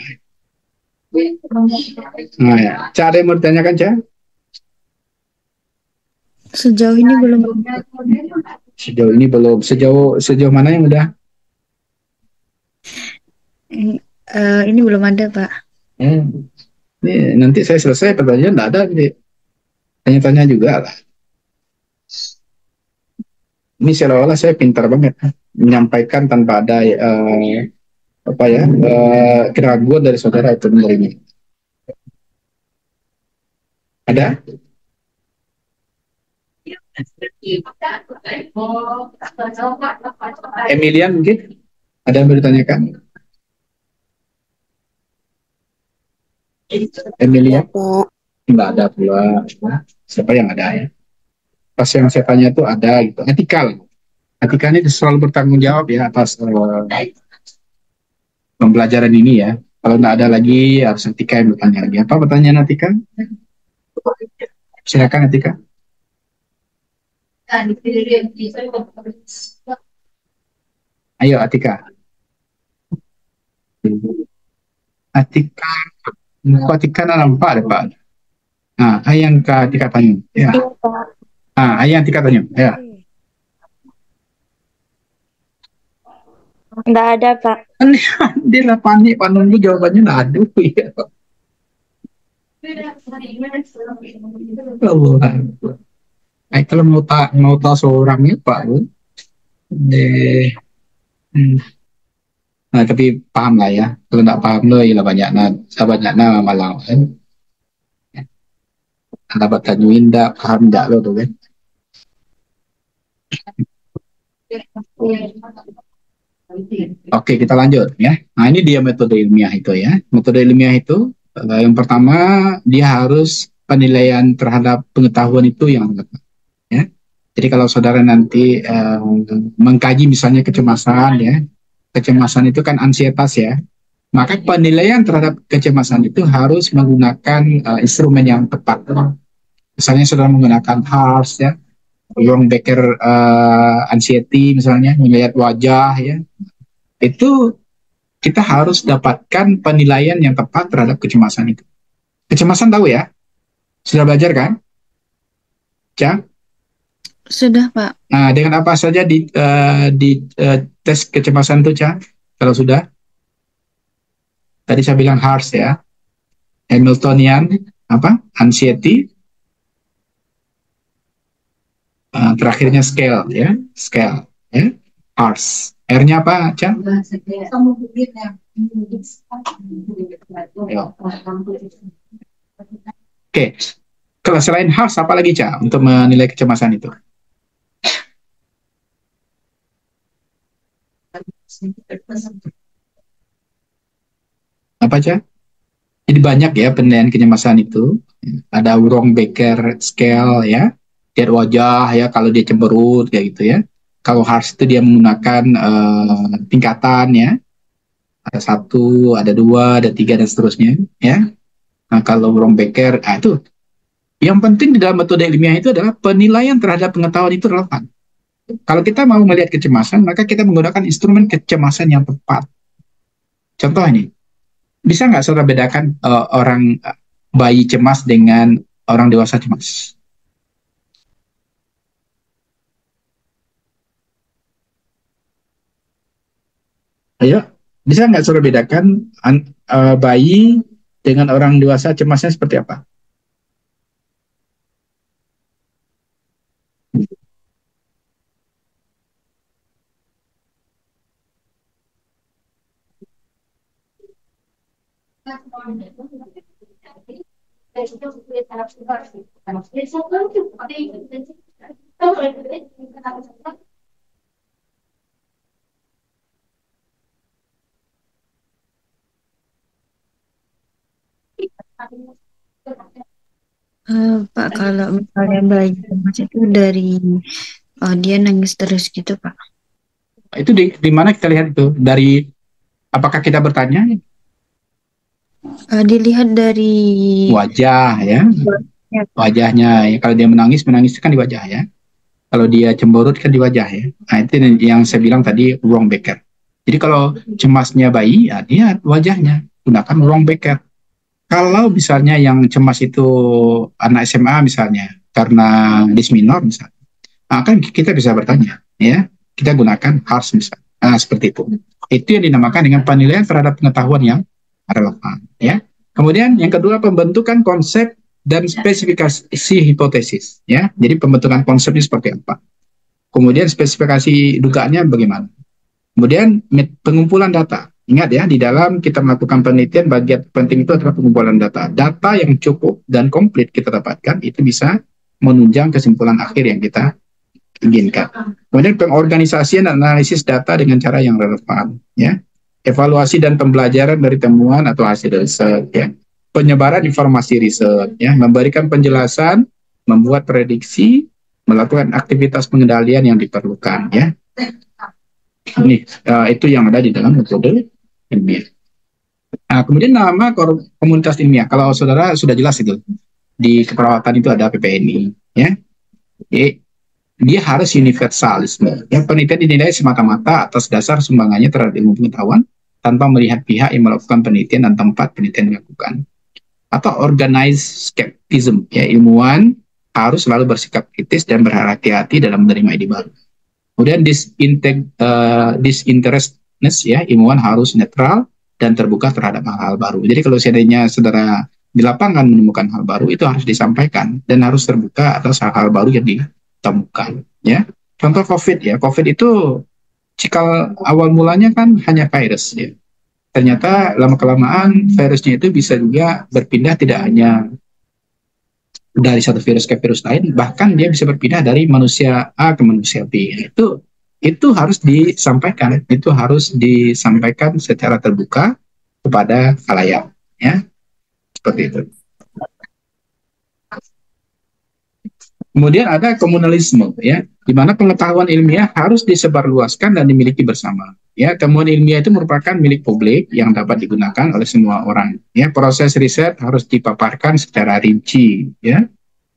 Nah, ya. Ca, ada yang mau ditanyakan, Ca? Sejauh ini belum. Sejauh ini belum. Sejauh mana yang udah? Ini belum ada, Pak. Ini nanti saya selesai pertanyaan tidak ada. Tanya-tanya juga lah. Ini seolah-olah saya pintar banget menyampaikan tanpa ada keraguan dari saudara itu menerima. Ada? Emilian mungkin? Ada yang mau ditanyakan? Emilia? Tidak ada pula. Siapa yang ada ya? Pas yang saya tanya itu ada gitu. Etikal. Etika ini selalu bertanggung jawab ya atas pembelajaran ini ya. Kalau tidak ada lagi harus Etika yang bertanya lagi. Apa pertanyaan Etika? Silakan Etika. Ayo Etika. Etika. Kok Etika nampak ada Pak? Nah, yang Etika tanya. Ya. Yang Etika tanya. Ya. Nggak ada, Pak. Dia lah panik, Pak Nunggu jawabannya nggak ada. Ya. Allah. Kalau mau tahu seorangnya Pak. Nah, tapi paham lah ya. Kalau nggak paham loh, ya banyaknya malah kan. Anda bertanyain nggak paham nggak lo tuh kan. Oke, kita lanjut ya. Nah, ini dia metode ilmiah itu ya. Metode ilmiah itu yang pertama dia harus penilaian terhadap pengetahuan itu yang lengkap ya. Jadi kalau saudara nanti mengkaji misalnya kecemasan ya, kecemasan itu kan ansietas ya. Maka penilaian terhadap kecemasan itu harus menggunakan instrumen yang tepat. Misalnya sudah menggunakan HARS ya, Wrong Baker anxiety misalnya, melihat wajah ya. Itu kita harus dapatkan penilaian yang tepat terhadap kecemasan itu. Kecemasan tahu ya? Sudah belajar kan? Cak? Sudah, Pak. Nah, dengan apa saja di tes kecemasan itu, Cak? Kalau sudah, tadi saya bilang HARS ya, Hamiltonian, apa? Anxiety, terakhirnya scale ya, scale ya, HARS. R-nya apa, Cak? Ayo. Oke, kalau selain HARS, apa lagi, Cak, untuk menilai kecemasan itu? Apa, Cak? Jadi banyak ya penilaian kecemasan itu. Ada Wrong Baker scale ya, lihat wajah ya kalau dia cemberut kayak gitu ya. Kalau HARS itu dia menggunakan tingkatan ya, ada satu, ada dua, ada tiga dan seterusnya ya. Nah kalau Wrong Baker, itu yang penting di dalam metode ilmiah itu adalah penilaian terhadap pengetahuan itu relevan. Kalau kita mau melihat kecemasan, maka kita menggunakan instrumen kecemasan yang tepat. Contoh ini, bisa nggak saudara bedakan orang bayi cemas dengan orang dewasa cemas? Ayo, bisa nggak saudara bedakan bayi dengan orang dewasa cemasnya seperti apa? Pak, kalau misalnya bayi cemas itu dari dia nangis terus gitu, Pak. Itu di mana kita lihat itu? Dari apakah kita bertanya? Dilihat dari Wajah ya, ya, Pak. wajahnya. Ya. Kalau dia menangis, menangis kan di wajah ya. Kalau dia cemberut kan di wajah ya. Nah itu yang saya bilang tadi wrong Baker. Jadi kalau cemasnya bayi, ya dia wajahnya gunakan wrong Baker. Kalau misalnya yang cemas itu anak SMA misalnya, karena disminor misalnya, kan kita bisa bertanya, ya, kita gunakan HARS misalnya, seperti itu. Itu yang dinamakan dengan penilaian terhadap pengetahuan yang relevan, ya. Kemudian yang kedua pembentukan konsep dan spesifikasi hipotesis, ya. Jadi pembentukan konsepnya seperti apa. Kemudian spesifikasi dugaannya bagaimana. Kemudian pengumpulan data. Ingat ya, di dalam kita melakukan penelitian, bagian penting itu adalah pengumpulan data. Data yang cukup dan komplit kita dapatkan, itu bisa menunjang kesimpulan akhir yang kita inginkan. Kemudian pengorganisasian dan analisis data dengan cara yang relevan. Ya. Evaluasi dan pembelajaran dari temuan atau hasil riset. Ya. Penyebaran informasi riset. Ya. Memberikan penjelasan, membuat prediksi, melakukan aktivitas pengendalian yang diperlukan. Ya. Ini itu yang ada di dalam metode ilmiah. Nah, kemudian nama komunitas ilmiah. Kalau saudara sudah jelas itu di keperawatan itu ada PPNI, ya. Jadi, dia harus universalisme. Yang penelitian dinilai semata-mata atas dasar sumbangannya terhadap ilmu pengetahuan tanpa melihat pihak yang melakukan penelitian dan tempat penelitian dilakukan. Atau organized skepticism, ya ilmuwan harus selalu bersikap kritis dan berhati-hati dalam menerima ide baru. Kemudian disinterestedness, ya ilmuwan harus netral dan terbuka terhadap hal-hal baru. Jadi kalau seandainya saudara di lapangan menemukan hal baru, itu harus disampaikan dan harus terbuka atas hal-hal baru yang ditemukan. Ya, contoh COVID ya, COVID itu cikal awal mulanya kan hanya virus ya. Ternyata lama kelamaan virusnya itu bisa juga berpindah tidak hanya dari satu virus ke virus lain, bahkan dia bisa berpindah dari manusia A ke manusia B. Itu harus disampaikan secara terbuka kepada khalayak, ya, seperti itu. Kemudian ada komunalisme, ya, di mana pengetahuan ilmiah harus disebarluaskan dan dimiliki bersama. Ya, temuan ilmiah itu merupakan milik publik yang dapat digunakan oleh semua orang. Ya, proses riset harus dipaparkan secara rinci. Ya,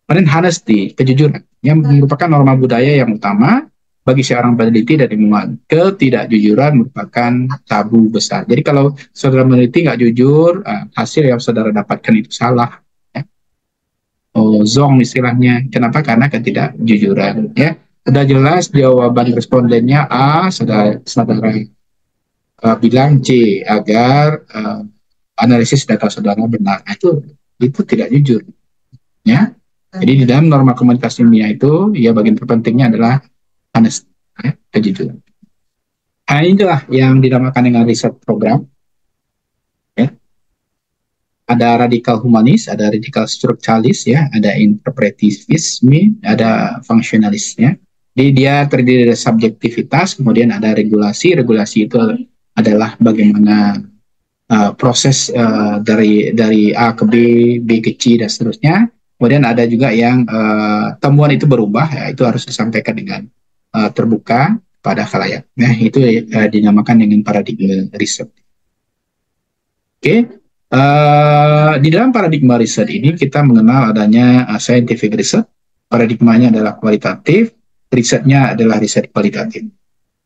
kemudian honesty, kejujuran, yang merupakan norma budaya yang utama bagi seorang peneliti dan ilmuwan. Ketidakjujuran merupakan tabu besar. Jadi kalau saudara meneliti nggak jujur, hasil yang saudara dapatkan itu salah. Zong istilahnya. Kenapa? Karena ketidakjujuran. Ya, sudah jelas jawaban respondennya A, saudara bilang C agar analisis data saudara benar. Nah, itu tidak jujur. Ya, jadi di dalam norma komunikasi ilmiah itu, ya bagian terpentingnya adalah honest, ya, kejujuran. Nah, inilah yang dinamakan dengan riset program. Ya. Ada radikal humanis, ada radikal strukturalis, ya, ada interpretivisme, ada fungsionalisnya. Jadi dia terdiri dari subjektivitas, kemudian ada regulasi. Regulasi itu adalah bagaimana proses dari A ke B, B ke C dan seterusnya. Kemudian ada juga yang temuan itu berubah, ya, itu harus disampaikan dengan terbuka pada khalayak. Nah, itu dinamakan dengan paradigma riset. Oke. Di dalam paradigma riset ini kita mengenal adanya scientific research. Paradigmanya adalah kualitatif, risetnya adalah riset kualitatif.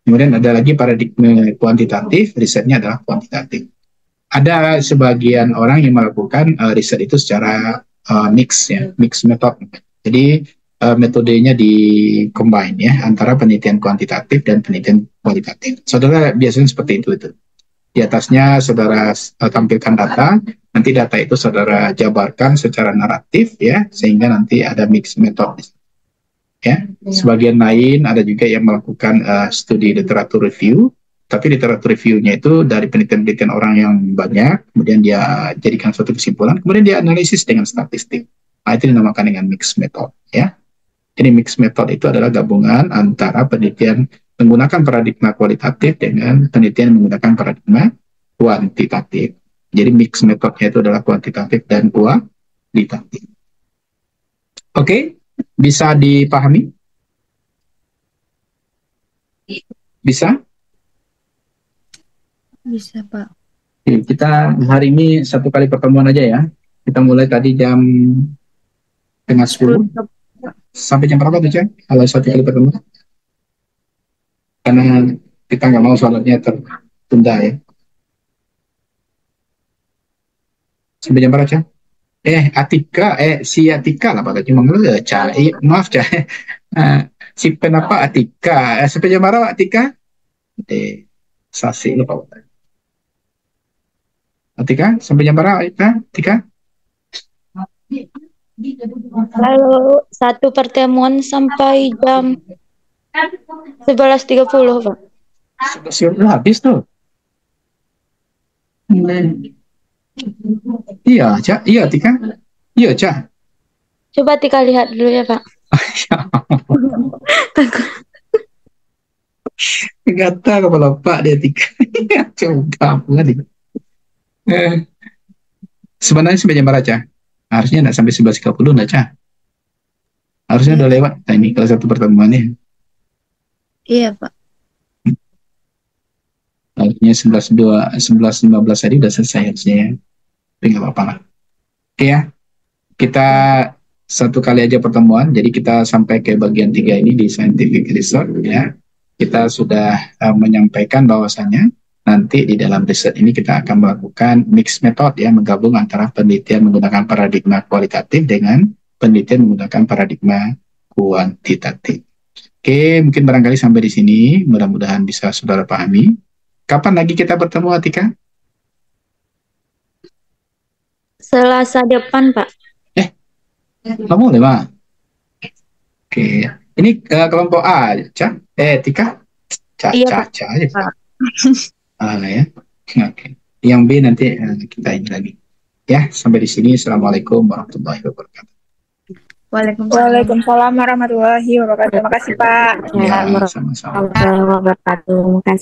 Kemudian ada lagi paradigma kuantitatif, risetnya adalah kuantitatif. Ada sebagian orang yang melakukan riset itu secara mix, ya, mix method. Jadi metodenya di-combine, ya, antara penelitian kuantitatif dan penelitian kualitatif. Saudara biasanya seperti itu. Di atasnya saudara tampilkan data, nanti data itu saudara jabarkan secara naratif, ya, sehingga nanti ada mix method. Ya, sebagian lain ada juga yang melakukan studi literatur review, tapi literatur review-nya itu dari penelitian-penelitian orang yang banyak, kemudian dia jadikan suatu kesimpulan, kemudian dia analisis dengan statistik. Nah, itu dinamakan dengan mix method, ya. Jadi mix method itu adalah gabungan antara penelitian menggunakan paradigma kualitatif dengan penelitian menggunakan paradigma kuantitatif. Jadi mix metodnya itu adalah kuantitatif dan kualitatif. Oke, bisa dipahami? Bisa? Bisa, Pak. Oke, kita hari ini satu kali pertemuan aja, ya. Kita mulai tadi jam 9:30. Sampai jam berapa tuh, Cek? Kalau satu kali pertemuan? Karena kita nggak mau sholatnya tertunda, ya. Sampai jam berapa, Cak? Si Atika lah, Pak. Cuma ngeluh, Cak. Maaf, Cak. Si kenapa Atika? Sampai jam berapa, Atika? Sasi, lupa, Pak. Atika, sampai jam berapa, Atika? Lalu satu pertemuan sampai jam 11.30, Pak. Sudah habis tuh. Iya, Cak. Iya, Tika. Iya, Cak. Coba Tika lihat dulu ya, Pak. Gata kepala Pak dia, Tika. Coba banget. Sebenarnya sampai jam berapa, Cak? Harusnya nggak sampai 11.30, nggak, Cak? Harusnya udah lewat. Nah, ini kalau satu pertemuannya. Iya, Pak. Harusnya 11.15 tadi udah selesai harusnya, ya. Tapi nggak apa-apa lah. Oke, ya. Kita satu kali aja pertemuan, jadi kita sampai ke bagian 3 ini di scientific research, ya. Kita sudah menyampaikan bahwasannya nanti di dalam riset ini kita akan melakukan mix method, ya, menggabung antara penelitian menggunakan paradigma kualitatif dengan penelitian menggunakan paradigma kuantitatif. Oke, mungkin barangkali sampai di sini, mudah-mudahan bisa saudara pahami. Kapan lagi kita bertemu, Atika? Selasa depan, Pak. Kamu lima. Oke, ini kelompok A, Tika? Iya, Pak. Aja. Ya. Oke. Yang B nanti kita ini lagi. Ya, sampai di sini. Assalamualaikum warahmatullahi wabarakatuh. Waalaikumsalam warahmatullahi wabarakatuh. Terima kasih, Pak. Ya, sama-sama. Warahmatullahi wabarakatuh. Terima kasih.